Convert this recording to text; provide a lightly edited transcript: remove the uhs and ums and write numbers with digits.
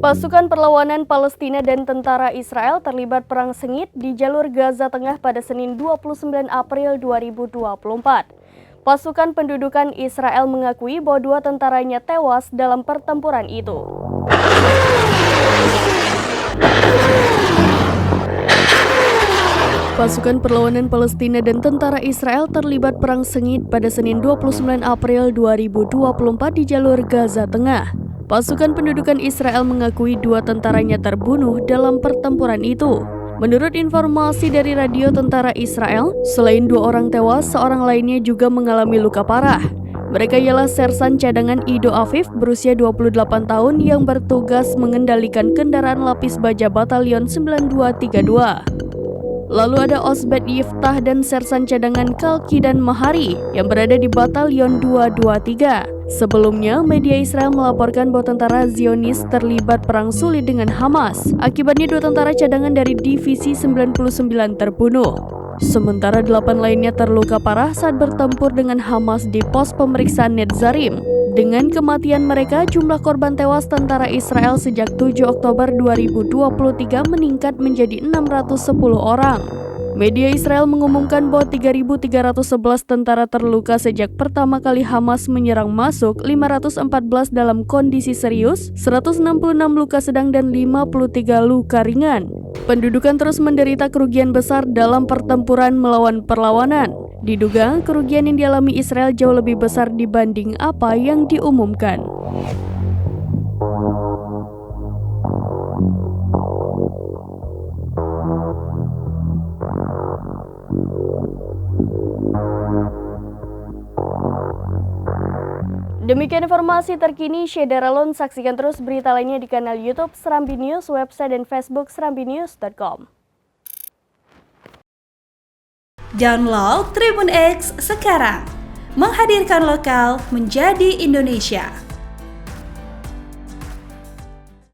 Pasukan perlawanan Palestina dan tentara Israel terlibat perang sengit di jalur Gaza Tengah pada Senin 29 April 2024. Pasukan pendudukan Israel mengakui bahwa 2 tentaranya tewas dalam pertempuran itu. Pasukan perlawanan Palestina dan tentara Israel terlibat perang sengit pada Senin 29 April 2024 di jalur Gaza Tengah. Pasukan pendudukan Israel mengakui 2 tentaranya terbunuh dalam pertempuran itu. Menurut informasi dari radio tentara Israel, selain 2 orang tewas, seorang lainnya juga mengalami luka parah. Mereka ialah Sersan Cadangan Ido Afif berusia 28 tahun yang bertugas mengendalikan kendaraan lapis baja Batalion 9232. Lalu ada Osbet Yiftah dan Sersan Cadangan Kalki dan Mahari yang berada di Batalion 223. Sebelumnya, media Israel melaporkan bahwa tentara Zionis terlibat perang sulit dengan Hamas. Akibatnya 2 tentara cadangan dari Divisi 99 terbunuh. Sementara 8 lainnya terluka parah saat bertempur dengan Hamas di pos pemeriksaan Netzarim. Dengan kematian mereka, jumlah korban tewas tentara Israel sejak 7 Oktober 2023 meningkat menjadi 610 orang. Media Israel mengumumkan bahwa 3.311 tentara terluka sejak pertama kali Hamas menyerang masuk, 514 dalam kondisi serius, 166 luka sedang dan 53 luka ringan. Pendudukan terus menderita kerugian besar dalam pertempuran melawan perlawanan. Diduga kerugian yang dialami Israel jauh lebih besar dibanding apa yang diumumkan. Demikian informasi terkini Syederalun. Saksikan terus berita lainnya di kanal YouTube Serambi News, website dan Facebook serambinews.com. Download Tribun X sekarang, menghadirkan lokal menjadi Indonesia.